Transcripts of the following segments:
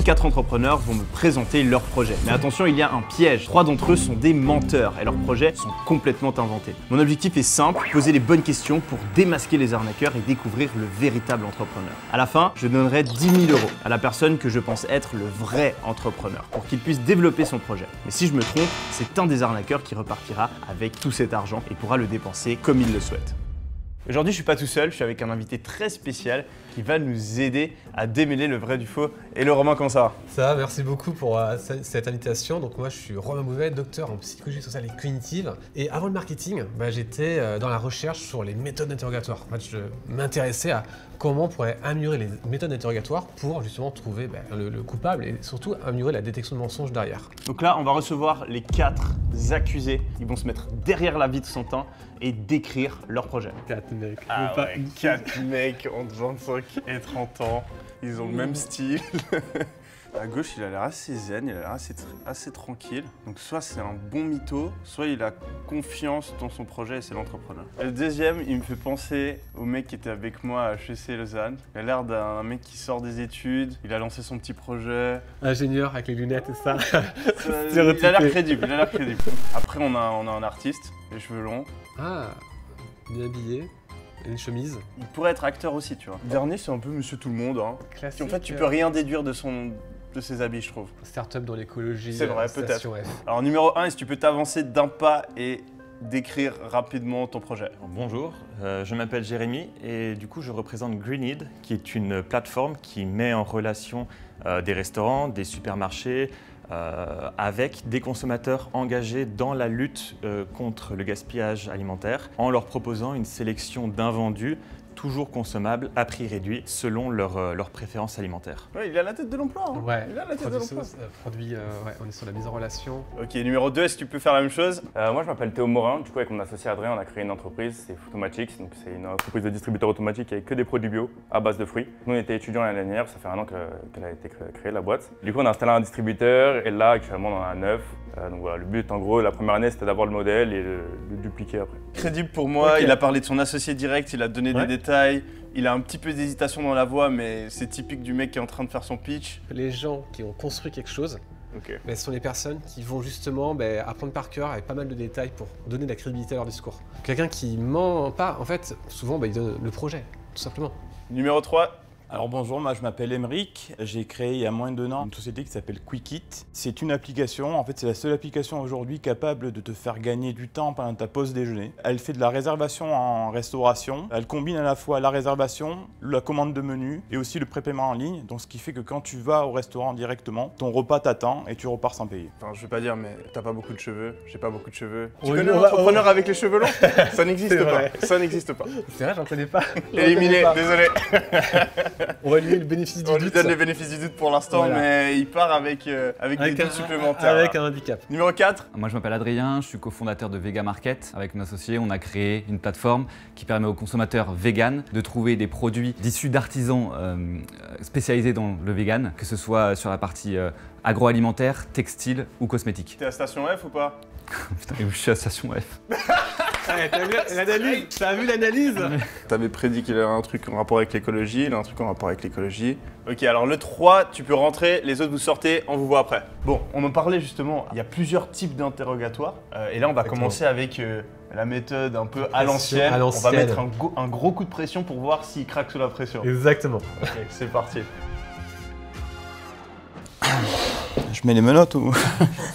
4 entrepreneurs vont me présenter leur projet. Mais attention, il y a un piège. 3 d'entre eux sont des menteurs et leurs projets sont complètement inventés. Mon objectif est simple, poser les bonnes questions pour démasquer les arnaqueurs et découvrir le véritable entrepreneur. À la fin, je donnerai 10 000 € à la personne que je pense être le vrai entrepreneur pour qu'il puisse développer son projet. Mais si je me trompe, c'est un des arnaqueurs qui repartira avec tout cet argent et pourra le dépenser comme il le souhaite. Aujourd'hui, je suis pas tout seul, je suis avec un invité très spécial qui va nous aider à démêler le vrai du faux. Et le Romain, comment ça va? Ça va, merci beaucoup pour cette invitation. Donc moi, je suis Romain Bouvet, docteur en psychologie sociale et cognitive. Et avant le marketing, j'étais dans la recherche sur les méthodes d'interrogatoire. En fait, je m'intéressais à comment on pourrait améliorer les méthodes d'interrogatoire pour justement trouver le coupable et surtout améliorer la détection de mensonges derrière. Donc là, on va recevoir les 4 accusés. Ils vont se mettre derrière la vitre sans teint et décrire leur projet. 4 mecs. Ah ouais, 4 mecs entre 25 et 30 ans. Ils ont le même style. À gauche, il a l'air assez zen, il a l'air assez tranquille. Donc soit c'est un bon mytho, soit il a confiance dans son projet et c'est l'entrepreneur. Le deuxième, il me fait penser au mec qui était avec moi à HEC Lausanne. Il a l'air d'un mec qui sort des études, il a lancé son petit projet. Ingénieur avec les lunettes et ça. Il a l'air crédible, il a l'air crédible. Après, on a un artiste, les cheveux longs. Ah, bien habillé. Une chemise. Il pourrait être acteur aussi, tu vois. Le dernier, c'est un peu Monsieur Tout-le-Monde. Hein. Classique. En fait, tu peux rien déduire de ses habits, je trouve. Start-up dans l'écologie. C'est vrai, peut-être. F. Alors, numéro 1, est-ce que tu peux t'avancer d'un pas et décrire rapidement ton projet? Bonjour, je m'appelle Jérémy et du coup je représente Greeneed, qui est une plateforme qui met en relation des restaurants, des supermarchés, avec des consommateurs engagés dans la lutte contre le gaspillage alimentaire en leur proposant une sélection d'invendus toujours consommables à prix réduit selon leurs préférences alimentaires. Ouais, il a la tête de l'emploi. Hein. Ouais, il a la tête de l'emploi. On est sur la mise en relation. Ok, numéro 2, est-ce que tu peux faire la même chose? Moi, je m'appelle Théo Morin. Du coup, avec mon associé Adrien, on a créé une entreprise, c'est Footomatics. Donc, c'est une entreprise de distributeur automatique avec que des produits bio à base de fruits. Nous, on était étudiants l'année dernière, ça fait 1 an qu'elle a été créée, la boîte. Du coup, on a installé un distributeur et là, actuellement, on en a 9. Donc voilà, le but, en gros, la première année, c'était d'avoir le modèle et le dupliquer après. Crédible pour moi, okay. Il a parlé de son associé direct, il a donné des détails. Il a un petit peu d'hésitation dans la voix, mais c'est typique du mec qui est en train de faire son pitch. Les gens qui ont construit quelque chose, ce sont les personnes qui vont justement apprendre par cœur avec pas mal de détails pour donner de la crédibilité à leur discours. Quelqu'un qui ment pas, en fait, souvent, il donne le projet, tout simplement. Numéro 3. Alors bonjour, moi je m'appelle Emeric, j'ai créé il y a moins de 2 ans une société qui s'appelle Quickit. C'est une application, en fait c'est la seule application aujourd'hui capable de te faire gagner du temps pendant ta pause déjeuner. Elle fait de la réservation en restauration, elle combine à la fois la réservation, la commande de menu et aussi le prépaiement en ligne. Donc ce qui fait que quand tu vas au restaurant directement, ton repas t'attend et tu repars sans payer. Enfin je vais pas dire mais t'as pas beaucoup de cheveux, j'ai pas beaucoup de cheveux. Tu connais un entrepreneur avec les cheveux longs? Ça n'existe pas, ça n'existe pas. C'est vrai, j'en connais pas. Éliminé, désolé. On va lui donner le bénéfice du doute. On lui donne le bénéfice du doute pour l'instant, mais il part avec des doutes supplémentaires. Avec un handicap. Numéro 4. Moi je m'appelle Adrien, je suis cofondateur de Vega Market. Avec mon associé, on a créé une plateforme qui permet aux consommateurs véganes de trouver des produits issus d'artisans spécialisés dans le vegan, que ce soit sur la partie agroalimentaire, textile ou cosmétique. T'es à Station F ou pas? Putain, je suis à Station F. T'as vu l'analyse? T'avais prédit qu'il avait un truc en rapport avec l'écologie, il a un truc en rapport avec l'écologie. Ok, alors le 3, tu peux rentrer, les autres vous sortez, on vous voit après. Bon, on en parlait justement, il y a plusieurs types d'interrogatoires. Et là, on va commencer avec la méthode un peu à l'ancienne. On va mettre un gros coup de pression pour voir s'il craque sous la pression. Exactement. Ok, c'est parti. Je mets les menottes ou?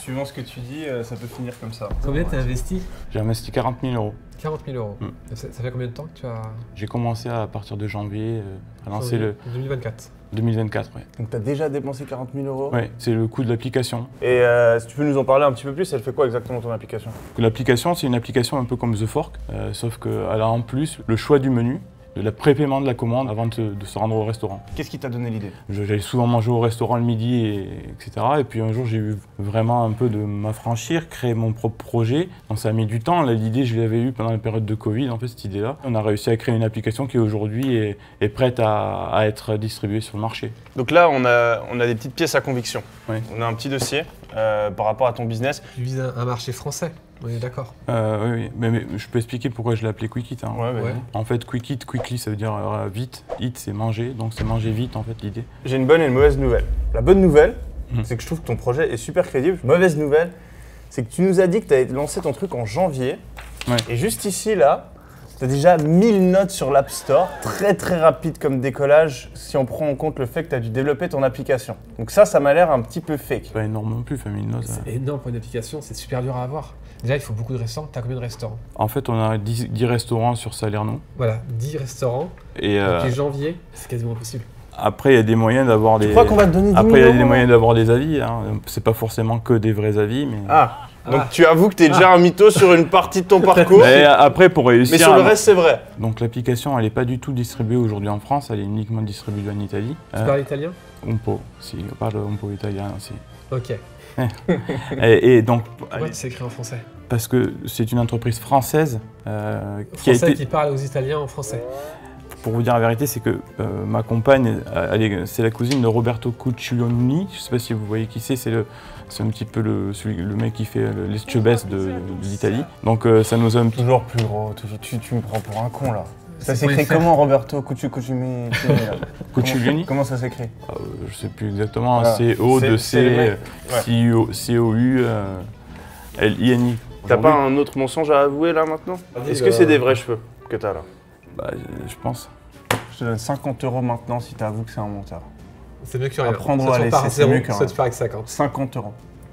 Suivant ce que tu dis, ça peut finir comme ça. Combien t'as investi? J'ai investi 40 000 €. 40 000 €. Ça fait combien de temps que tu as... J'ai commencé à partir de janvier à lancer le... 2024. 2024, oui. Donc tu as déjà dépensé 40 000 €? Oui, c'est le coût de l'application. Et si tu peux nous en parler un petit peu plus, elle fait quoi exactement ton application? L'application, c'est une application un peu comme The Fork, sauf qu'elle a en plus le choix du menu, de la prépaiement de la commande avant de se rendre au restaurant. Qu'est-ce qui t'a donné l'idée? J'allais souvent manger au restaurant le midi, etc. Et puis un jour, j'ai eu vraiment un peu de m'affranchir, créer mon propre projet. Donc ça a mis du temps. L'idée, je l'avais eue pendant la période de Covid, en fait, cette idée-là. On a réussi à créer une application qui aujourd'hui est prête à être distribuée sur le marché. Donc là, on a des petites pièces à conviction. Oui. On a un petit dossier par rapport à ton business. Tu vises un marché français? On est d'accord. Oui, mais je peux expliquer pourquoi je l'ai appelé Quickit. Hein. Ouais. En fait, Quickit, quickly, ça veut dire vite. Eat, c'est manger, donc c'est manger vite, en fait, l'idée. J'ai une bonne et une mauvaise nouvelle. La bonne nouvelle, c'est que je trouve que ton projet est super crédible. Mauvaise nouvelle, c'est que tu nous as dit que tu avais lancé ton truc en janvier. Ouais. Et juste ici, là, tu as déjà 1000 notes sur l'App Store. Très très rapide comme décollage si on prend en compte le fait que tu as dû développer ton application. Donc ça m'a l'air un petit peu fake. Pas énorme non plus, famille notes. C'est énorme pour une application, c'est super dur à avoir. Déjà, il faut beaucoup de restaurants. T'as combien de restaurants? En fait, on a 10 restaurants sur Salerno. Voilà, 10 restaurants. Et Depuis janvier, c'est quasiment impossible. après, il y a des moyens d'avoir des. Tu crois qu'on va te donner 10 000 Après, il y a des euros, moyens d'avoir des avis. Hein. C'est pas forcément que des vrais avis, mais. Donc tu avoues que tu es déjà un mytho sur une partie de ton parcours. Mais après, pour réussir. Mais sur le reste, c'est vrai. Donc l'application, elle n'est pas du tout distribuée aujourd'hui en France. Elle est uniquement distribuée en Italie. Tu parles italien? Un po, si, on parle un po italien aussi. Ok. Et donc, Pourquoi c'est écrit en français? parce que c'est une entreprise française Français qui parle aux Italiens en français. Pour vous dire la vérité, c'est que ma compagne, c'est la cousine de Roberto Cucciolini. Je ne sais pas si vous voyez qui c'est. C'est un petit peu le mec qui fait les Chebes de l'Italie. Donc ça nous a un petit... Toujours plus gros, tu me prends pour un con là. Ça s'écrit comment Roberto Cucciolini? Cucciolini. Comment ça s'écrit? Je sais plus exactement. Voilà. C-O, de C, C-O-U, L-I-N-I. T'as pas un autre mensonge à avouer là maintenant? Est-ce que c'est des vrais cheveux que t'as là? Bah, je pense. Je te donne 50 € maintenant si t'avoues que c'est un monteur. C'est mieux que rien. Apprendre Soit à tu repars à laisser, c'est 0, mieux que soit rien. tu pars avec 50. 50 €.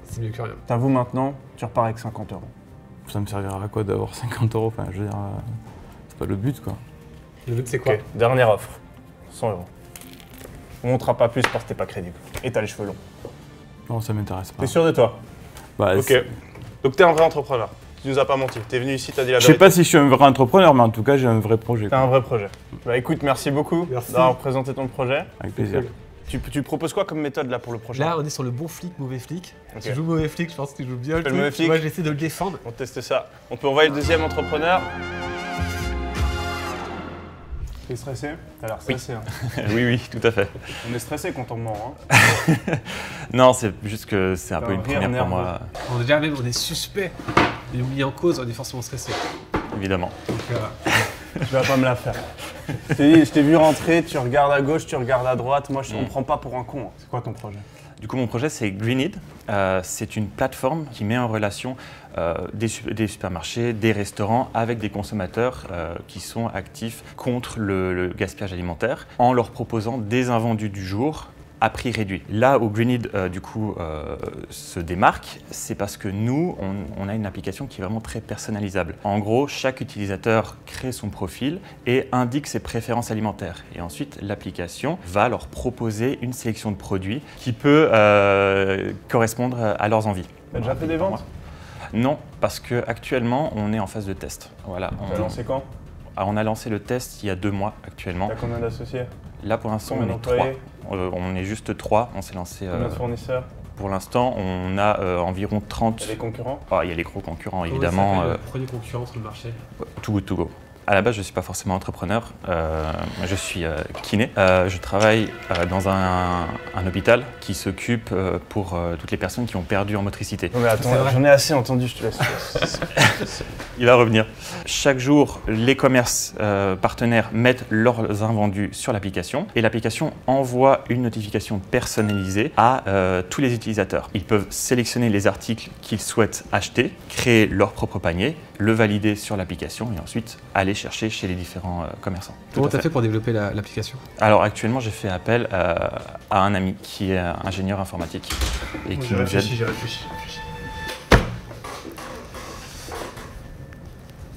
C'est mieux que rien. T'avoues maintenant, tu repars avec 50 €. Ça me servira à quoi d'avoir 50 €? Enfin, je veux dire, c'est pas le but quoi. Le but c'est quoi? Ok, dernière offre. 100 €. On montera pas plus parce que t'es pas crédible. Et t'as les cheveux longs. Non, ça m'intéresse pas. T'es sûr de toi? Bah, Ok. Donc t'es un vrai entrepreneur. Tu nous as pas menti. T'es venu ici, t'as dit la Je vérité. sais pas si je suis un vrai entrepreneur, mais en tout cas, j'ai un vrai projet. T'as un vrai projet. Bah écoute, merci beaucoup d'avoir présenté ton projet. Avec plaisir. Tu proposes quoi comme méthode là pour le prochain? Là, on est sur le bon flic, mauvais flic. Ok. Tu joues mauvais flic, je pense que tu joues bien le fais le truc. mauvais flic. Moi, j'essaie de le défendre. On teste ça. On peut envoyer le deuxième entrepreneur. T'es stressé? T'as l'air stressé. Hein. Oui, tout à fait. On est stressé quand on ment. Hein. Non, c'est juste que c'est un T'as peu un une rire première pour nerveux. moi, On est déjà même, on est suspect. On est mis en cause, on est forcément stressé. évidemment. Donc, Tu vas pas me la faire. Je t'ai vu rentrer, tu regardes à gauche, tu regardes à droite. Moi, on me prend pas pour un con. Hein. C'est quoi ton projet? Du coup, mon projet, c'est Greenid. C'est une plateforme qui met en relation des supermarchés, des restaurants avec des consommateurs qui sont actifs contre le gaspillage alimentaire en leur proposant des invendus du jour à prix réduit. Là où Greenid se démarque, c'est parce que nous, on a une application qui est vraiment très personnalisable. En gros, chaque utilisateur crée son profil et indique ses préférences alimentaires. Et ensuite, l'application va leur proposer une sélection de produits qui peut correspondre à leurs envies. T'as déjà fait des ventes? Non, parce qu'actuellement, on est en phase de test. Voilà, T'as lancé quand? on a lancé le test il y a 2 mois actuellement. T'as combien d'associés? Là, pour l'instant, Combien on est 3. d'employés? On est juste 3. On s'est lancé. Combien de fournisseurs? Pour l'instant, on a environ 30. T'as des concurrents? Il y a les gros concurrents, comment évidemment. ça s'appelle le premier concurrent sur le marché. Too Good To Go. À la base, je ne suis pas forcément entrepreneur. Je suis kiné. Je travaille dans un hôpital qui s'occupe pour toutes les personnes qui ont perdu en motricité. Non mais attends, j'en ai assez entendu, je te laisse. Il va revenir. Chaque jour, les commerces partenaires mettent leurs invendus sur l'application et l'application envoie une notification personnalisée à tous les utilisateurs. Ils peuvent sélectionner les articles qu'ils souhaitent acheter, créer leur propre panier, le valider sur l'application et ensuite aller chercher chez les différents commerçants. Comment tu as fait pour développer l'application? Alors actuellement, j'ai fait appel à un ami qui est ingénieur informatique et qui nous aide. J'ai réfléchi.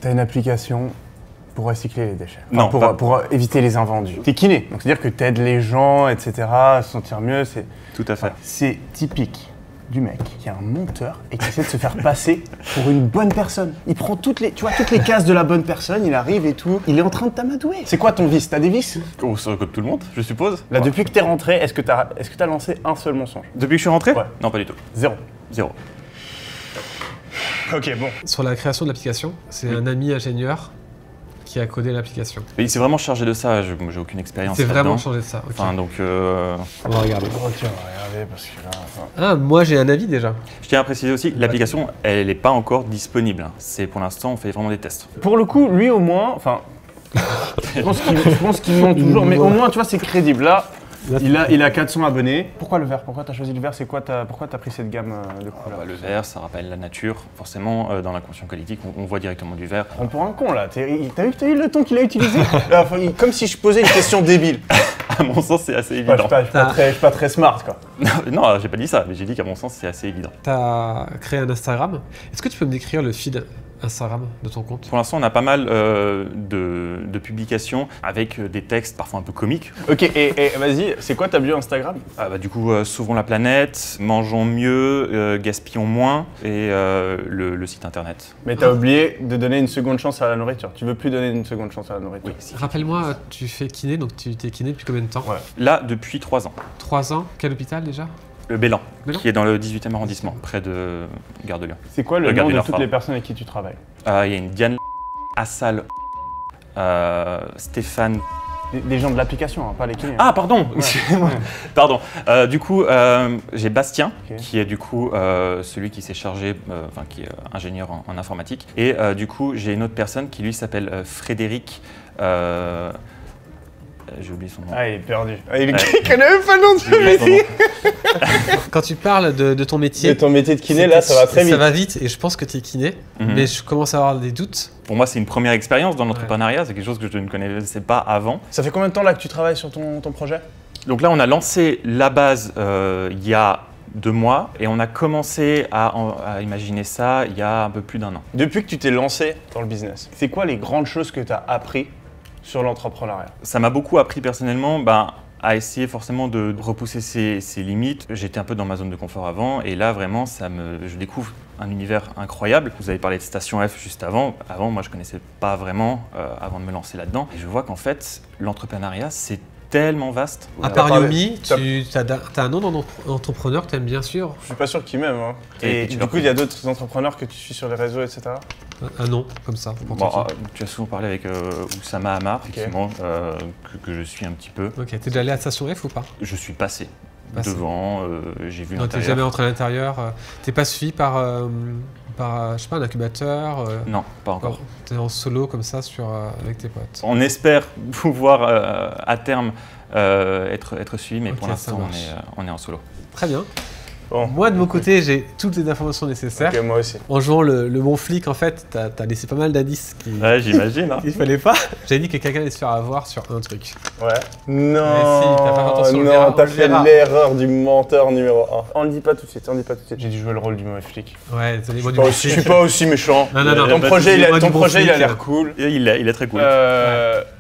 T'as une application pour recycler les déchets. Non, pour éviter les invendus. T'es kiné, donc c'est-à-dire que t'aides les gens, etc. à se sentir mieux. Tout à fait. C'est typique du mec qui est un monteur et qui essaie de se faire passer pour une bonne personne. Il prend toutes les cases de la bonne personne, il arrive et tout. Il est en train de t'amadouer. C'est quoi ton vice? T'as des vices? Comme tout le monde, je suppose. Là, depuis que t'es rentré, est-ce que t'as lancé un seul mensonge? Depuis que je suis rentré? Ouais. Non, pas du tout. Zéro. Ok, bon. Sur la création de l'application, c'est un ami ingénieur qui a codé l'application. Mais il s'est vraiment chargé de ça, j'ai aucune expérience. C'est vraiment là-dedans. changé de ça. ok. Enfin, donc, On va regarder. Ok, on va regarder parce que là. Ah, moi j'ai un avis déjà. je tiens à préciser aussi que l'application, elle n'est pas encore disponible. Hein. C'est pour l'instant, on fait vraiment des tests. Pour le coup, lui au moins, enfin. Je pense qu'il ment toujours, mais au moins, tu vois, c'est crédible. Là, Il a 400 abonnés. Pourquoi le vert? Pourquoi t'as choisi le vert? C'est quoi pourquoi t'as pris cette gamme de couleurs? Le vert, ça rappelle la nature. Forcément, dans l'inconscient collectif, on voit directement du vert. On prend pour un con là. T'as vu le ton qu'il a utilisé? Comme si je posais une question débile. À mon sens, c'est assez évident. Je suis pas très smart quoi. Non, j'ai pas dit ça, mais j'ai dit qu'à mon sens, c'est assez évident. T'as créé un Instagram. Est-ce que tu peux me décrire le feed Instagram de ton compte? Pour l'instant, on a pas mal de publications avec des textes parfois un peu comiques. Ok, et vas-y, c'est quoi ta bio Instagram? Du coup, sauvons la planète, mangeons mieux, gaspillons moins et le site internet. Mais t'as oublié de donner une seconde chance à la nourriture. Tu veux plus donner une seconde chance à la nourriture? Oui, si. Rappelle-moi, tu fais kiné, donc tu t'es kiné depuis combien de temps? Ouais. Là, depuis 3 ans. 3 ans. Quel hôpital déjà? Le Bélan, Bélan qui est dans le 18e arrondissement, près de Gare de Lyon. C'est quoi le Regardez nom de leur toutes phare. les personnes avec qui tu travailles? Il y a une Diane Assal, Stéphane. Des gens de l'application, hein, pas les kinés. Ah, pardon, excusez-moi. Pardon. Du coup, j'ai Bastien, Ok. qui est du coup celui qui s'est chargé, qui est ingénieur en informatique. Et du coup, j'ai une autre personne qui lui s'appelle Frédéric. J'ai oublié son nom. Ah, il est perdu. Il connaît même pas le nom de J'ai oublié son nom. Quand tu parles de ton métier, ton métier de kiné, là, ça va très vite. Ça va vite et je pense que tu es kiné, mais je commence à avoir des doutes. Pour moi, c'est une première expérience dans l'entrepreneuriat. C'est quelque chose que je ne connaissais pas avant. Ça fait combien de temps là que tu travailles sur ton projet? Donc là, on a lancé la base il y a 2 mois et on a commencé à imaginer ça il y a un peu plus d'1 an. Depuis que tu t'es lancé dans le business, c'est quoi les grandes choses que tu as appris sur l'entrepreneuriat? Ça m'a beaucoup appris personnellement à essayer forcément de repousser ses limites. J'étais un peu dans ma zone de confort avant et là vraiment je découvre un univers incroyable. Vous avez parlé de Station F juste avant. Avant, moi je connaissais pas vraiment avant de me lancer là-dedans. Et je vois qu'en fait, l'entrepreneuriat c'est tellement vaste. À part Yomi, tu as un nom d'entrepreneur que tu aimes bien sûr? Je suis pas sûr qu'ils m'aiment. Hein. Et tu du coup, il y a d'autres entrepreneurs que tu suis sur les réseaux, etc. Un nom, comme ça. Tu as souvent parlé avec Oussama Hamar, effectivement, que je suis un petit peu. Ok, t'es déjà allé à Station F ou pas? Je suis passé devant, j'ai vu Non, t'es l'intérieur. jamais entré à l'intérieur. T'es pas suivi par je sais pas, un incubateur? Non, pas encore. T'es en solo comme ça avec tes potes? On espère pouvoir à terme être suivi, mais Ok, pour ça l'instant marche. on est en solo. Très bien. Bon. Moi, de mon côté, j'ai toutes les informations nécessaires. Ok, moi aussi. En jouant le bon flic, en fait, t'as laissé pas mal d'indices Ouais, j'imagine. Hein. qu'il fallait pas. J'avais dit que quelqu'un allait se faire avoir sur un truc. Ouais. Mais si, t'as pas fait attention, on le verra, non, t'as on le fait verra. l'erreur du menteur numéro 1. On le dit pas tout de suite, J'ai dû jouer le rôle du mauvais flic. Ouais, désolé, moi Je suis pas aussi méchant. Non. Ton projet, il a l'air cool. Et il est très cool.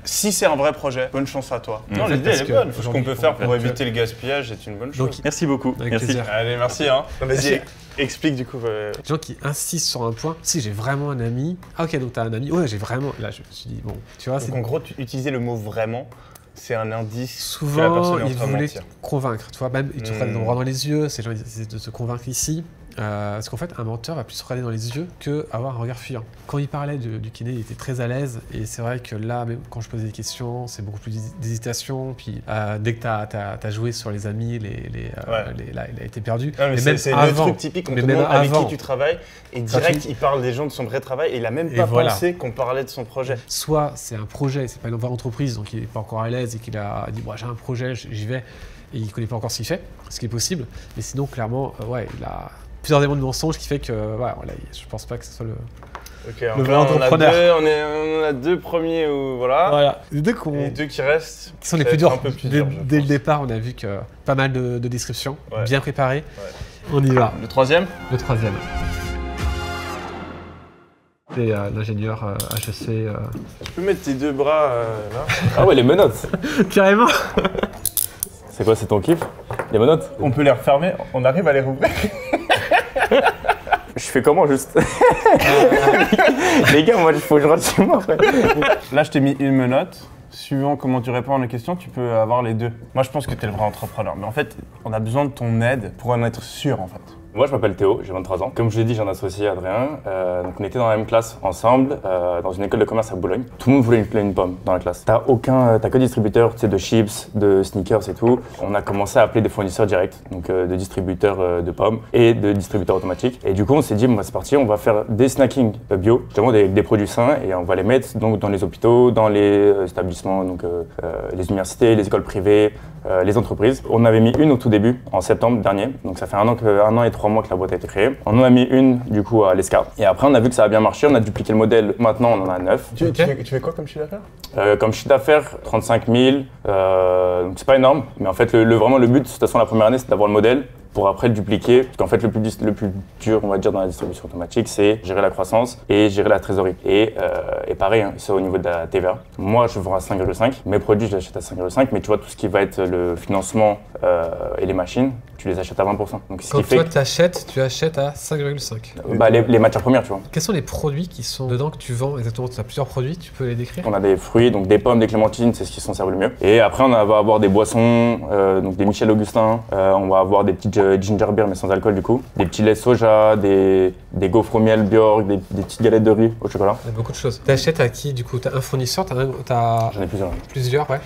Si c'est un vrai projet, bonne chance à toi. Non, En fait, l'idée elle parce est que bonne. Ce qu'on aujourd'hui, peut pour faire pour faire que- éviter le gaspillage, c'est une bonne chose. Donc, Merci beaucoup. avec Merci. plaisir. Allez, merci. Hein. Vas-y, explique du coup. Les gens qui insistent sur un point. Si j'ai vraiment un ami. Ah ok, donc t'as un ami. Ouais, j'ai vraiment. Là, je me suis dit bon, tu vois, c'est Donc en gros, utiliser le mot vraiment, c'est un indice que la souvent personne est en ils train de voulaient mentir. te convaincre. Tu vois, même ils te regardent droit dans les yeux. Ces gens ils essaient de te convaincre ici. Parce qu'en fait, un menteur va plus se regarder dans les yeux qu'avoir un regard fuyant. Quand il parlait du kiné, il était très à l'aise. Et c'est vrai que là, même quand je posais des questions, c'est beaucoup plus d'hésitation. Puis dès que t'as joué sur les amis, là, il a été perdu. Non, mais même c'est le avant, truc typique, on mais te même demande avec avant. qui tu travailles et direct il parle des gens de son vrai travail et il a même Et pas voilà. pensé qu'on parlait de son projet. Soit c'est un projet, c'est pas une vraie entreprise, donc il n'est pas encore à l'aise et qu'il a dit j'ai un projet, j'y vais, et il connaît pas encore ce qu'il fait, ce qui est possible. Mais sinon, clairement, il a plusieurs éléments de mensonge qui fait que je pense pas que ce soit le. Ok, Le donc vrai là, entrepreneur. on a deux premiers où voilà. Voilà. Les deux Et deux qui restent. qui sont les ça plus va être durs. un peu plus Dès dur, je le pense. départ, on a vu que pas mal de descriptions, Ouais. bien préparées. On y va. Le troisième. Le troisième. C'est l'ingénieur HEC. Tu peux mettre tes deux bras là. Ah ouais, les menottes. Carrément. C'est quoi, c'est ton kiff? Les menottes? On peut les refermer, on arrive à les rouvrir. Je fais comment juste? Les gars, moi, il faut que je rentre chez moi après. Là, je t'ai mis une menotte. Suivant comment tu réponds à la question, tu peux avoir les deux. Moi, je pense que tu es le vrai entrepreneur. Mais en fait, on a besoin de ton aide pour en être sûr, en fait. Moi, je m'appelle Théo, j'ai 23 ans. Comme je l'ai dit, j'ai un associé, Adrien. Donc, on était dans la même classe ensemble, dans une école de commerce à Boulogne. Tout le monde voulait une pomme dans la classe. T'as que distributeur, tu sais, de chips, de sneakers et tout. On a commencé à appeler des fournisseurs directs, donc de distributeurs de pommes et de distributeurs automatiques. Et du coup, on s'est dit, bon, bah, c'est parti, on va faire des snackings bio, justement des produits sains, et on va les mettre donc, dans les hôpitaux, dans les établissements, donc les universités, les écoles privées, les entreprises. On avait mis une au tout début, en septembre dernier, donc ça fait un an et 3 mois que la boîte a été créée. On en a mis une du coup à l'ESCA, et après on a vu que ça a bien marché, on a dupliqué le modèle, maintenant on en a 9. Tu fais quoi comme chiffre d'affaires? Comme chiffre d'affaires, 35 000, donc c'est pas énorme, mais en fait vraiment le but, de toute façon la première année, c'est d'avoir le modèle, pour après le dupliquer, parce qu'en fait le plus dur, on va dire, dans la distribution automatique, c'est gérer la croissance et gérer la trésorerie. Et pareil, hein, c'est au niveau de la TVA. Moi, je vends à 5,5, mes produits, je les achète à 5,5, mais tu vois, tout ce qui va être le financement et les machines, tu les achètes à 20%. Donc, Quand toi tu achètes à 5,5. Bah, les matières premières, tu vois. Quels sont les produits qui sont dedans que tu vends exactement? Tu as plusieurs produits, tu peux les décrire? On a des fruits, donc des pommes, des clémentines, c'est ce qui s'en sert le mieux. Et après, on va avoir des boissons, donc des Michel Augustin, on va avoir des petites ginger beer, mais sans alcool du coup, des petits laits soja, des gaufres au miel Bjork, des petites galettes de riz au chocolat. Il y a beaucoup de choses. Tu achètes à qui du coup? Tu as un fournisseur? J'en ai plusieurs. Plusieurs, ouais.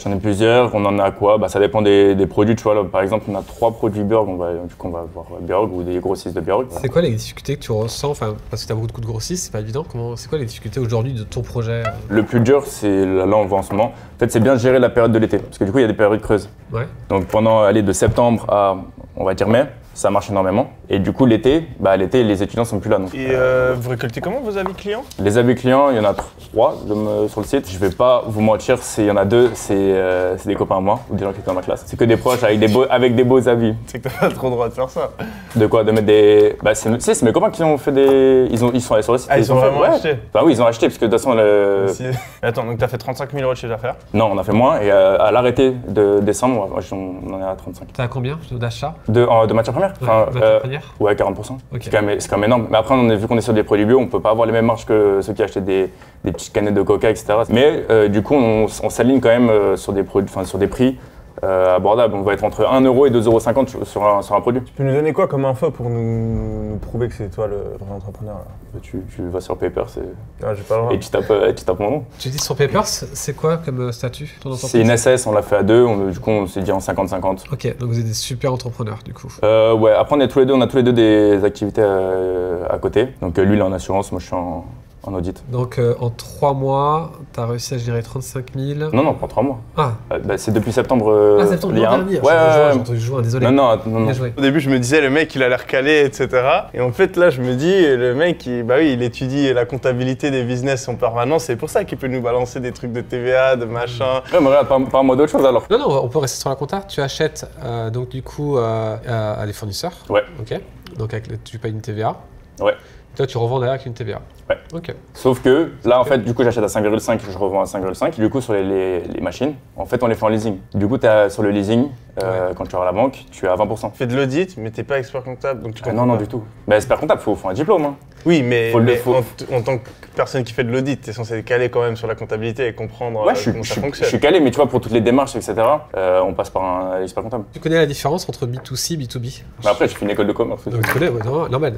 J'en ai plusieurs, on en a quoi? Bah, ça dépend des produits, tu vois. Là, par exemple, on a 3 produits Bjork, on va avoir Bjork ou des grossistes de Bjork. C'est quoi les difficultés que tu ressens? Enfin, parce que tu as beaucoup de grossistes, c'est pas évident. C'est quoi les difficultés aujourd'hui de ton projet? Le plus dur, c'est là on le voit en ce moment. En fait, c'est bien de gérer la période de l'été, parce que du coup, il y a des périodes creuses. Ouais. Donc pendant de septembre à, on va dire mai, ça marche énormément. Et du coup, l'été, les étudiants sont plus là. Donc, Et vous récoltez comment vos avis clients? les avis clients, il y en a 3 sur le site. Je vais pas vous mentir, il y en a 2, c'est des copains à moi ou des gens qui étaient dans ma classe. C'est que des proches avec des beaux avis. C'est que t'as pas trop le droit de faire ça. De quoi? De mettre des. Bah, c'est mes copains qui ont fait des. Ils sont allés sur le site. Ah, ils ont vraiment ouais. acheté? Bah oui, ils ont acheté, parce que de toute façon. Attends, donc t'as fait 35 000 € de chiffre d'affaires? Non, on a fait moins, et à l'arrêté de décembre, on en est à 35. T'as combien d'achat? De matières premières? Matières premières? Ouais, 40%. Okay. C'est quand même énorme. Mais après, vu qu'on est sur des produits bio, on peut pas avoir les mêmes marges que ceux qui achetaient des petites canettes de coca, etc. Mais du coup, on s'aligne quand même sur des produits, sur des prix abordables. On va être entre 1 € et 2,50 € sur un produit. Tu peux nous donner quoi comme info pour nous prouver que c'est toi le vrai entrepreneur là? Tu vas sur Papers Ah, j'ai pas le droit. et tu tapes mon nom. Tu dis sur Papers, c'est quoi comme statut ton entreprise? C'est une SS, on l'a fait à 2, du coup on s'est dit en 50-50. Ok, donc vous êtes des super entrepreneurs du coup. Ouais, après on a tous les deux des activités à côté. Donc lui il est en assurance, moi je suis en audit. Donc en 3 mois, tu as réussi à gérer 35 000. Non, pas 3 mois. Ah, C'est depuis septembre. septembre il y a dernier. Ouais. J'ai entendu jouer, désolé. Non. Bien joué. Au début, je me disais, le mec, il a l'air calé, etc. Et en fait, là, je me dis, le mec, il étudie la comptabilité des business en permanence. C'est pour ça qu'il peut nous balancer des trucs de TVA, de machin. Ouais, mais regarde, parle-moi d'autre chose alors. Non, on peut rester sur la compta. Tu achètes donc du coup à des fournisseurs. Ouais. Ok. Donc tu payes une TVA. Ouais. Toi, tu revends derrière avec une TVA. Ouais. Ok. Sauf que là, en fait, du coup, j'achète à 5,5, je revends à 5,5. Du coup, sur les machines, en fait, on les fait en leasing. Du coup, sur le leasing, quand tu vas à la banque, tu es à 20%. Tu fais de l'audit, mais t'es pas expert comptable, donc tu comprends Non, pas. du tout. Mais expert comptable, faut un diplôme. Hein. Oui, mais, Faut- en tant que personne qui fait de l'audit, t'es censé être calé quand même sur la comptabilité et comprendre Ouais, comment ça je fonctionne. suis calé, mais tu vois, pour toutes les démarches, etc., on passe par un expert comptable. Tu connais la différence entre B2C et B2B? Mais après, j'ai fait une école de commerce. Donc, tu connais, ouais, normal.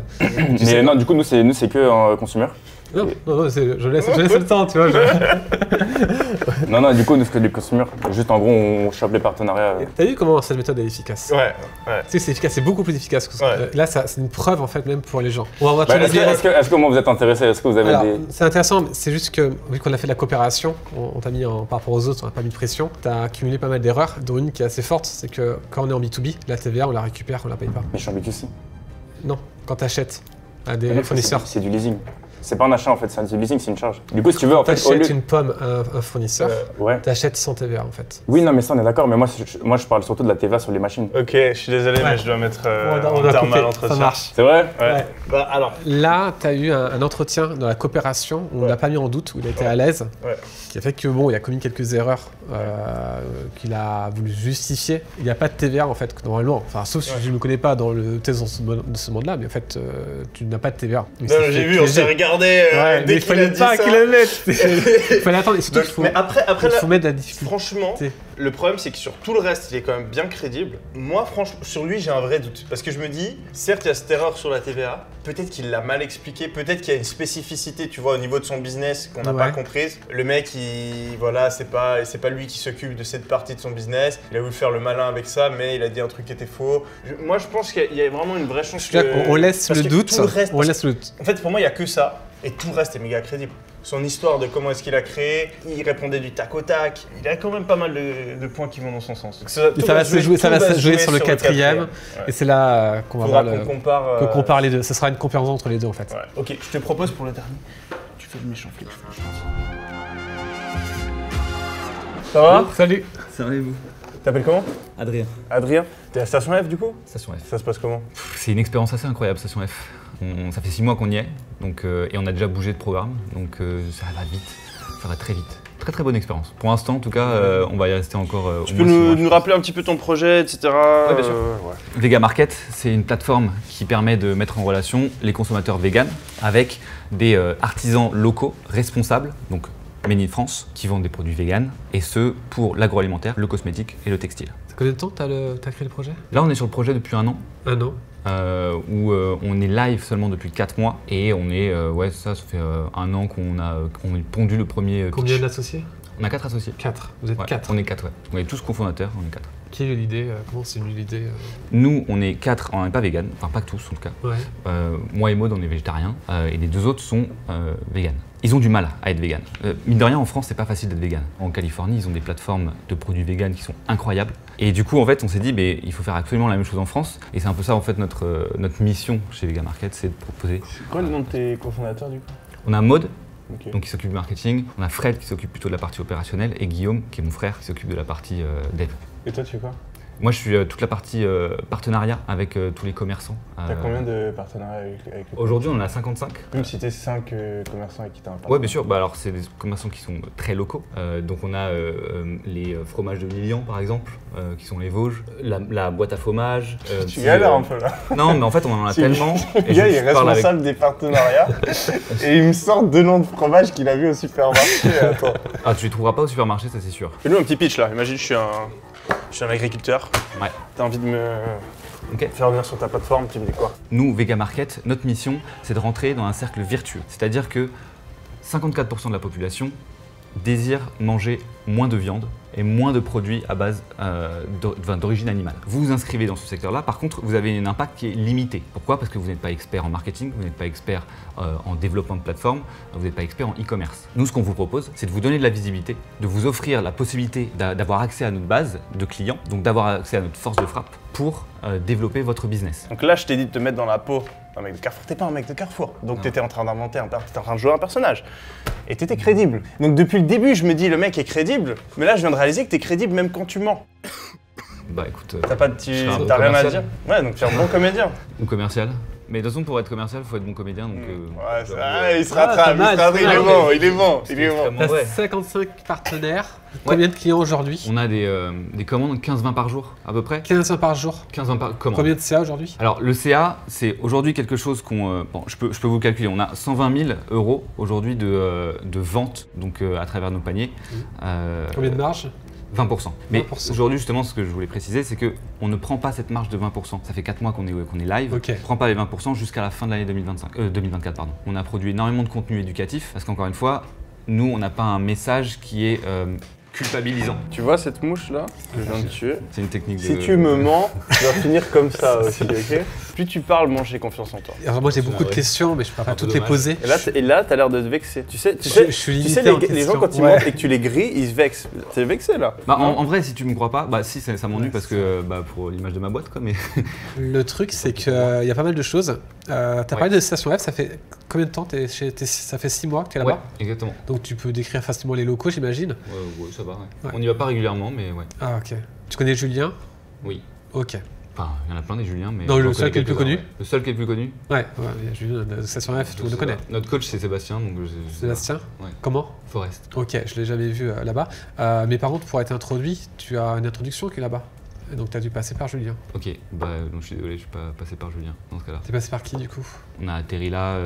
Mais non, du coup, nous, c'est que consumer. Non, je laisse le temps, tu vois. Non, du coup, nous, c'est du consumer. Juste, en gros, on chope les partenariats. T'as vu comment cette méthode est efficace? Ouais. Tu sais, c'est efficace, c'est beaucoup plus efficace que ça. Ouais. Là, c'est une preuve en fait, même pour les gens. On va Bah, est-ce que moi, vous êtes intéressé? Est-ce que vous avez Alors, des. c'est intéressant, c'est juste que vu qu'on a fait de la coopération, on t'a mis par rapport aux autres, on n'a pas mis de pression, t'as accumulé pas mal d'erreurs, dont une qui est assez forte, c'est que quand on est en B2B, la TVA, on la récupère, on la paye pas. Mais je suis en B2C. Non, quand t'achètes à des Mais non, fournisseurs. C'est du leasing. C'est pas un achat en fait, c'est du leasing, c'est une charge. Du coup, si tu veux, en fait, au T'achètes lieu. une pomme à un fournisseur, Ouais. t'achètes sans TVA en fait. Oui, non, mais ça, on est d'accord, mais moi, je parle surtout de la TVA sur les machines. Ok, je suis désolé, Ouais. mais je dois mettre On un doit terme couper, à l'entretien. ça marche. C'est vrai? Ouais. Bah alors. Là, tu as eu un entretien dans la coopération où on l'a pas mis en doute, où il a été à l'aise, Ouais. qui a fait que bon, il a commis quelques erreurs qu'il a voulu justifier. Il n'y a pas de TVA en fait, normalement. Enfin, sauf si je ne me connais pas dans le test de ce monde-là, mais en fait, tu n'as pas de TVA. Mais Non, c'est j'ai fait vu, on s'est piéger. regardé Ouais, mais dès il qu'il a fallait dit pas ça. qu'il le mette. Il fallait attendre. Et surtout, Donc, mais après il là, faut mettre de la difficulté. franchement, Le problème, c'est que sur tout le reste, il est quand même bien crédible. Moi, franchement, sur lui, j'ai un vrai doute. Parce que je me dis, certes, il y a cette erreur sur la TVA. Peut-être qu'il l'a mal expliqué. Peut-être qu'il y a une spécificité, tu vois, au niveau de son business qu'on n'a pas comprise. Le mec, voilà, c'est pas lui qui s'occupe de cette partie de son business. Il a voulu faire le malin avec ça, mais il a dit un truc qui était faux. Moi, je pense qu'il y a vraiment une vraie chance que... On laisse le doute. On laisse le doute. En fait, pour moi, il n'y a que ça. Et tout le reste est méga crédible. Son histoire de comment est-ce qu'il a créé, il répondait du tac au tac. Il a quand même pas mal de points qui vont dans son sens. Ça va se jouer sur le quatrième. Ouais. Et c'est là qu'on va qu'on compare les deux. Ça sera une comparaison entre les deux en fait. Ouais. Ok, je te propose pour le dernier. Tu fais le méchant flic, je fais le gentil. Ça va? Salut. Ça va et vous? T'appelles comment? Adrien. Adrien. T'es à Station F du coup? Station F. Ça se passe comment? C'est une expérience assez incroyable, Station F. Ça fait 6 mois qu'on y est, donc, et on a déjà bougé de programme, donc ça va vite, ça va très vite. Très très bonne expérience. Pour l'instant, en tout cas, on va y rester encore. Tu peux nous rappeler un petit peu ton projet, etc. Oui, bien sûr. Vega Market, c'est une plateforme qui permet de mettre en relation les consommateurs véganes avec des artisans locaux responsables, donc Made in France, qui vendent des produits véganes, et ce pour l'agroalimentaire, le cosmétique et le textile. Ça fait combien de temps que tu as créé le projet? Là, on est sur le projet depuis 1 an. 1 an. Où on est live seulement depuis 4 mois et on est, ça fait 1 an qu'on a pondu le premier. Combien d'associés? On a 4 associés. 4. Vous êtes 4? On est 4, ouais. On est tous cofondateurs, on est 4. Qui a eu l'idée? Comment c'est venu l'idée? Nous, on est 4, on n'est pas vegan, enfin pas tous en tout cas. Ouais. Moi et Maud, on est végétariens et les 2 autres sont véganes. Ils ont du mal à être véganes. Mine de rien, en France, c'est pas facile d'être vegan. En Californie, ils ont des plateformes de produits véganes qui sont incroyables. Et du coup, en fait, on s'est dit, il faut faire absolument la même chose en France. Et c'est un peu ça, en fait, notre mission chez Vega Market, c'est de proposer. C'est quoi le nom de tes cofondateurs, du coup? On a Maud, donc qui s'occupe du marketing. On a Fred, qui s'occupe plutôt de la partie opérationnelle. Et Guillaume, qui est mon frère, qui s'occupe de la partie dev. Et toi, tu fais quoi? Moi, je suis toute la partie partenariat avec tous les commerçants. T'as combien de partenariats avec les Aujourd'hui, on en a 55. Même si t'es 5 commerçants avec qui t'as un partenariat. Ouais, bien sûr. Bah, alors, c'est des commerçants qui sont très locaux. Donc, on a les fromages de Lilian, par exemple, qui sont les Vosges. La boîte à fromage. Tu galères un peu là. Non, mais en fait, on en a tellement. Le gars, il est responsable des partenariats et il me sort 2 noms de fromage qu'il a vu au supermarché. Attends. Ah, tu les trouveras pas au supermarché, ça c'est sûr. Fais-nous un petit pitch là. Imagine, je suis un agriculteur. Ouais. T'as envie de me faire venir sur ta plateforme, tu me dis quoi? Nous, Vega Market, notre mission, c'est de rentrer dans un cercle vertueux. C'est-à-dire que 54% de la population désire manger moins de viande et moins de produits à base d'origine animale. Vous vous inscrivez dans ce secteur-là, par contre, vous avez un impact qui est limité. Pourquoi? Parce que vous n'êtes pas expert en marketing, vous n'êtes pas expert en développement de plateforme, vous n'êtes pas expert en e-commerce. Nous, ce qu'on vous propose, c'est de vous donner de la visibilité, de vous offrir la possibilité d'avoir accès à notre base de clients, donc d'avoir accès à notre force de frappe pour développer votre business. Donc là, je t'ai dit de te mettre dans la peau d'un mec de Carrefour. T'es pas un mec de Carrefour, donc t'étais en train d'inventer t'étais en train de jouer un personnage. Et t'étais crédible. Donc depuis le début, je me dis, le mec est crédible, mais là, je viens de réaliser que t'es crédible même quand tu mens. Bah écoute, t'as rien à dire. Ouais, donc tu es un bon comédien. Ou commercial. Mais de toute façon, pour être commercial, il faut être bon comédien. Donc, il se rattrape, il est bon. T'as 55 partenaires. Combien de clients aujourd'hui? On a des commandes 15-20 par jour, à peu près. 15-20 par jour? 15-20 par commandes. Combien de CA aujourd'hui? Alors, le CA, c'est aujourd'hui quelque chose qu'on... bon, je peux vous calculer. On a 120 000 € aujourd'hui de vente donc, à travers nos paniers. Combien de marge? 20%. Mais aujourd'hui, justement, ce que je voulais préciser, c'est qu'on ne prend pas cette marge de 20%. Ça fait 4 mois qu'on est live. Okay. On ne prend pas les 20% jusqu'à la fin de l'année 2024. Pardon. On a produit énormément de contenu éducatif parce qu'encore une fois, nous, on n'a pas un message qui est culpabilisant. Tu vois cette mouche là que je viens de tuer? C'est une technique de... Si tu me mens, tu vas finir comme ça aussi, ok? Plus tu parles, moins j'ai confiance en toi. Alors moi j'ai beaucoup de questions, mais je peux pas toutes les poser. Et là, t'as l'air de te vexer. Tu sais, les gens quand ils mentent et que tu les grilles, ils se vexent. T'es vexé là? Bah, en vrai, si tu me crois pas, bah si, ça m'ennuie parce que pour l'image de ma boîte quoi. Mais le truc c'est qu'il y a pas mal de choses. T'as parlé de Station F, ça fait combien de temps ça fait 6 mois que t'es là-bas? Ouais, exactement. Donc tu peux décrire facilement les locaux, j'imagine? Ouais, ça va. Ouais. On n'y va pas régulièrement, mais ouais. Ah ok. Tu connais Julien? Oui. Ok. Enfin, il y en a plein des Julien, mais... Non, le seul qui est le plus connu? Ouais. Le seul qui est le plus connu? Ouais, Julien de Station F, tout le monde le connaît. Notre coach, c'est Sébastien, donc... Sébastien? Ouais. Comment? Forest. Ok, je l'ai jamais vu là-bas. Mais par contre, pour être introduit, tu as une introduction qui est là-bas. Et donc tu as dû passer par Julien. Ok, donc je suis désolé, je suis pas passé par Julien dans ce cas-là. T'es passé par qui du coup? On a atterri là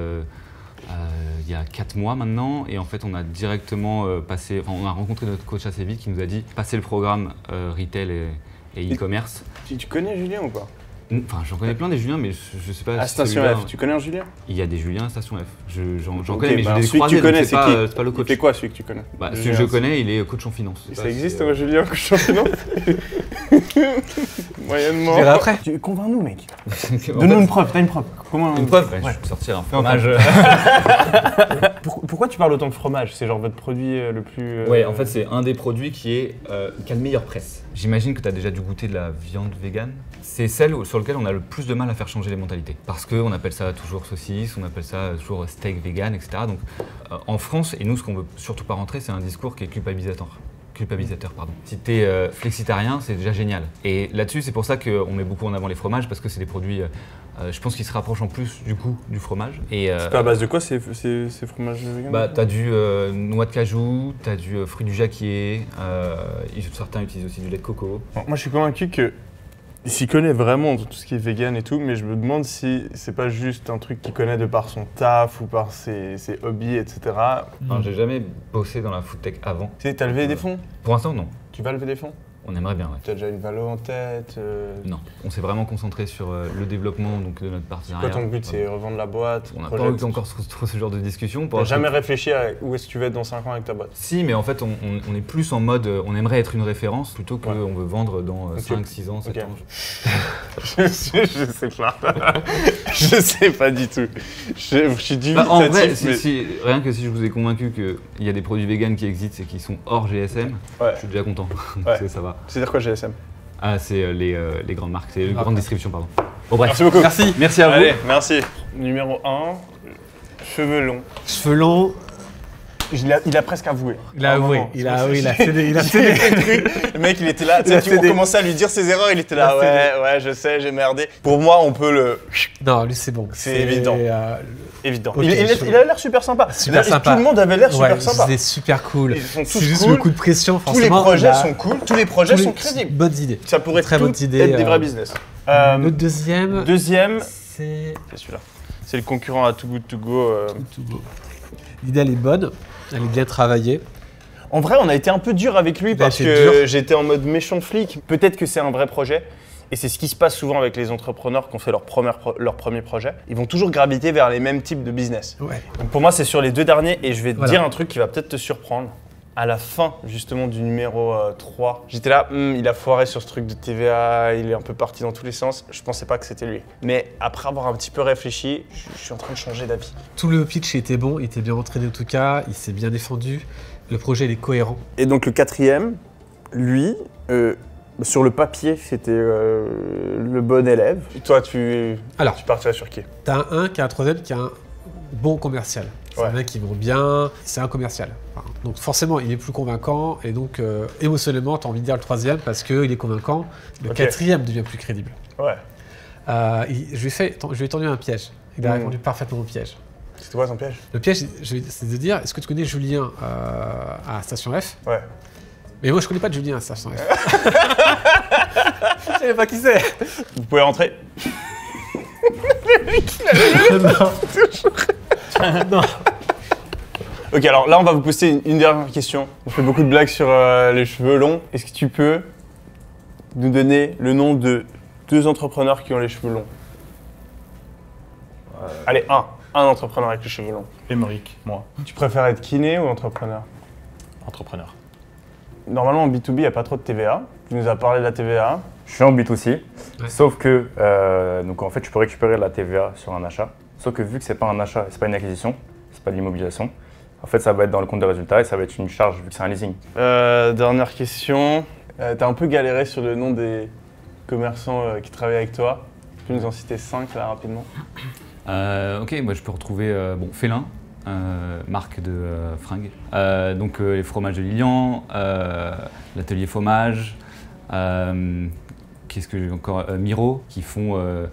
il y a 4 mois maintenant, et en fait on a directement on a rencontré notre coach assez vite qui nous a dit passer le programme retail et e-commerce. Tu connais Julien ou pas? Enfin, j'en connais plein des Juliens, mais je sais pas. À Station F, tu connais un Julien? Il y a des Juliens à Station F. J'en Ok, connais, mais bah, je les celui que croisés, tu connais, donc c'est qui? c'est pas le coach. C'est quoi celui que tu connais? Celui que je connais, il est coach en finance. Ça existe, Julien, coach en finance? Moyennement. Je verrai après. Convainc-nous, mec. Donne-nous une preuve, t'as une preuve. Comment Une preuve? Je peux sortir un fromage. Pourquoi tu parles autant de fromage? C'est genre votre produit le plus... Ouais, en fait, c'est un des produits qui a le meilleure presse. J'imagine que tu as déjà dû goûter de la viande végane. C'est celle sur laquelle on a le plus de mal à faire changer les mentalités. Parce qu'on appelle ça toujours saucisse, on appelle ça toujours steak vegan, etc. Donc en France, et nous, ce qu'on veut surtout pas rentrer, c'est un discours qui est culpabilisateur. Si t'es flexitarien, c'est déjà génial. Et là-dessus, c'est pour ça qu'on met beaucoup en avant les fromages, parce que c'est des produits, je pense, qui se rapprochent en plus du goût du fromage. C'est à base de quoi ces fromages vegan? T'as du noix de cajou, t'as du fruit du jacquier, certains utilisent aussi du lait de coco. Moi, je suis convaincu que il s'y connaît vraiment dans tout ce qui est vegan et tout, mais je me demande si c'est pas juste un truc qu'il connaît de par son taf ou par ses hobbies, etc. Enfin, j'ai jamais bossé dans la food tech avant. T'as levé des fonds? Pour l'instant, non. Tu vas lever des fonds? On aimerait bien, ouais. T'as déjà une valo en tête? Non, on s'est vraiment concentré sur le développement donc, de notre partenariat. Quoi ton but, c'est revendre la boîte? On n'a pas eu encore trop ce genre de discussion. T'as jamais réfléchi à où est-ce que tu vas être dans 5 ans avec ta boîte? Si, mais en fait, on est plus en mode, on aimerait être une référence plutôt qu'on veut vendre dans 5, 6 ans, 7 ans. Je sais pas. Je sais pas du tout. Je suis du en vrai, rien que si je vous ai convaincu qu'il y a des produits véganes qui existent et qui sont hors GSM, je suis déjà content. Ouais. Ça va. C'est-à-dire quoi GSM? Ah, c'est les grandes marques, c'est les grandes distributions, pardon. Bon, bref. Merci beaucoup. Merci à vous. Allez, merci. Numéro 1, cheveux longs. Cheveux longs. Il a presque avoué. Il a avoué. Il a cédé. Le mec, il était là. Tu sais, on commençait à lui dire ses erreurs, il était là. Ouais, je sais, j'ai merdé. Pour moi, on peut le. Non, lui, c'est bon. C'est évident. Évident. Okay, il a l'air super sympa. Super sympa. Tout le monde avait l'air super sympa. C'est super cool. Ils sont tous C'est juste cool. le coup de pression, Tous forcément. les projets sont cool. Tous les projets sont crédibles. Bonnes idées. Ça pourrait Très bonne idée, être des vrais business. Le deuxième, c'est celui-là. C'est le concurrent à Too Good To Go. L'idée, elle est bonne. Elle est bien travaillée. En vrai, on a été un peu dur avec lui parce que j'étais en mode méchant flic. Peut-être que c'est un vrai projet. Et c'est ce qui se passe souvent avec les entrepreneurs qui ont fait leur premier projet. Ils vont toujours graviter vers les mêmes types de business. Ouais. Donc pour moi, c'est sur les 2 derniers. Et je vais te dire un truc qui va peut-être te surprendre. À la fin, justement, du numéro 3, j'étais là, il a foiré sur ce truc de TVA, il est un peu parti dans tous les sens. Je pensais pas que c'était lui. Mais après avoir un petit peu réfléchi, je suis en train de changer d'avis. Tout le pitch était bon, il était bien entraîné en tout cas, il s'est bien défendu. Le projet, il est cohérent. Et donc le 4e, lui, sur le papier, c'était le bon élève. Et toi, tu partirais sur qui? T'as un qui a un 3e qui a un bon commercial. C'est un mec qui vend bien, c'est un commercial. Donc forcément, il est plus convaincant et donc émotionnellement, tu as envie de dire le 3e parce qu'il est convaincant. Le 4e devient plus crédible. Ouais. Je lui ai tendu un piège. Il a répondu parfaitement au piège. C'était quoi son piège? Le piège, c'est de dire, est-ce que tu connais Julien à Station F? Ouais. Mais moi, je connais pas de Julien à Station F. Je savais pas qui c'est. Vous pouvez rentrer. Non. Ok, alors là, on va vous poser une dernière question. On fait beaucoup de blagues sur les cheveux longs. Est-ce que tu peux nous donner le nom de 2 entrepreneurs qui ont les cheveux longs? Allez, un entrepreneur avec les cheveux longs. Émeric, moi. Tu préfères être kiné ou entrepreneur? Entrepreneur. Normalement, en B2B, il n'y a pas trop de TVA. Tu nous as parlé de la TVA. Je suis en B2C, sauf que donc en fait, tu peux récupérer la TVA sur un achat. Sauf que vu que c'est pas un achat, c'est pas une acquisition, c'est pas de l'immobilisation, en fait, ça va être dans le compte de résultat et ça va être une charge vu que c'est un leasing. Dernière question. T'as un peu galéré sur le nom des commerçants qui travaillent avec toi. Tu peux nous en citer 5 là rapidement? Ok, moi je peux retrouver Félin, marque de fringues. Donc les fromages de Lilian, l'atelier fromage, qu'est-ce que j'ai encore, Miro, qui font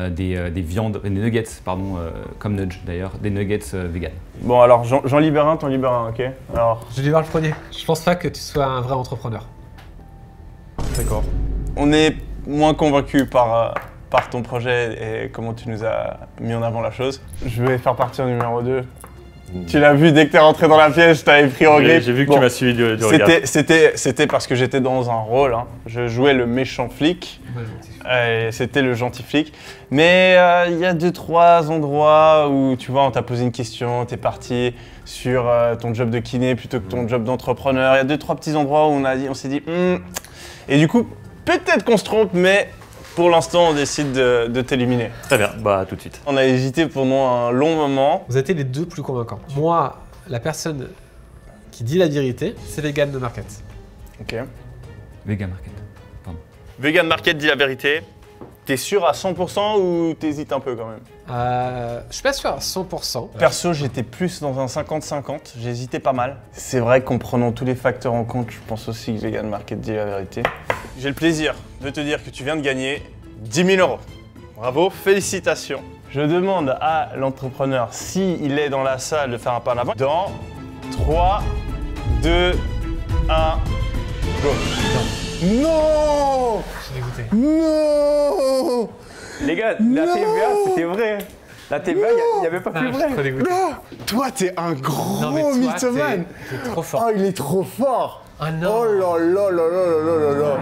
des viandes, des nuggets, pardon, comme Nudge d'ailleurs, des nuggets vegan. Bon alors j'en libère un, t'en libères un, ok? Alors, Je vais voir le premier. Je pense pas que tu sois un vrai entrepreneur. d'accord. On est moins convaincu par par ton projet et comment tu nous as mis en avant la chose. Je vais faire partie au numéro 2. Tu l'as vu dès que t'es rentré dans la pièce, je t'avais pris en grippe. J'ai vu que tu m'as suivi du regard. C'était parce que j'étais dans un rôle. Hein. Je jouais le méchant flic. C'était le gentil flic. Mais il y a 2-3 endroits où, tu vois, on t'a posé une question, t'es parti sur ton job de kiné plutôt que ton job d'entrepreneur. Il y a 2-3 petits endroits où on s'est dit Et du coup, peut-être qu'on se trompe, mais pour l'instant, on décide de t'éliminer. Très bien, bah tout de suite. On a hésité pendant un long moment. Vous êtes les deux plus convaincants. Moi, la personne qui dit la vérité, c'est Vegan de Market. Ok. Vegan Market. Vegan Market dit la vérité. T'es sûr à 100% ou t'hésites un peu quand même? Je suis pas sûr à 100%. Perso, j'étais plus dans un 50-50, j'hésitais pas mal. C'est vrai qu'en prenant tous les facteurs en compte, je pense aussi que Vegan Market dit la vérité. J'ai le plaisir de te dire que tu viens de gagner 10 000 €. Bravo, félicitations. Je demande à l'entrepreneur s'il est dans la salle de faire un pas en avant. Dans 3, 2, 1, go. Non! Je suis dégoûté. Non! Les gars, la TVA, c'était vrai. La TVA, il n'y avait pas plus Je suis vrai. trop dégoûté. Non! Toi, t'es un Non, mais gros toi, mythomane! t'es trop fort. Oh, il est trop fort! Ah non. Oh là là là là là là là.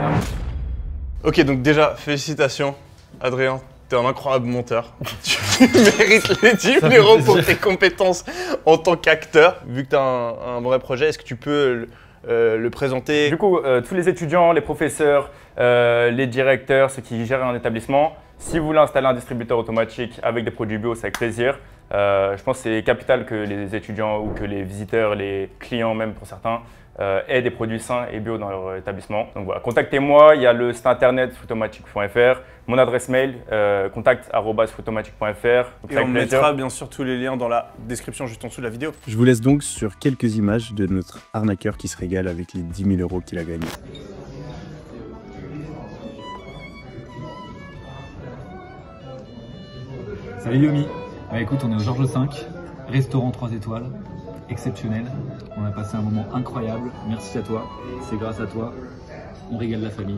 Ok, donc déjà, félicitations, Adrien. T'es un incroyable monteur. Tu mérites les 10 000 € pour tes compétences en tant qu'acteur. Vu que t'as un vrai projet, est-ce que tu peux le présenter? Du coup, tous les étudiants, les professeurs, les directeurs, ceux qui gèrent un établissement, si vous voulez installer un distributeur automatique avec des produits bio, c'est avec plaisir. Je pense que c'est capital que les étudiants ou que les visiteurs, les clients même pour certains, aient des produits sains et bio dans leur établissement. Donc voilà, contactez-moi, il y a le site internet fruitomatique.fr, mon adresse mail contact@fruitomatique.fr. Et on mettra bien sûr tous les liens dans la description juste en dessous de la vidéo. Je vous laisse donc sur quelques images de notre arnaqueur qui se régale avec les 10 000 € qu'il a gagnés. Salut Yomi. Bah écoute, on est au Georges V, restaurant 3 étoiles, exceptionnel. On a passé un moment incroyable. Merci à toi. C'est grâce à toi. On régale la famille.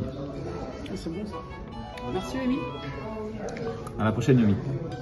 C'est bon ça. Merci Yomi. À la prochaine Yomi.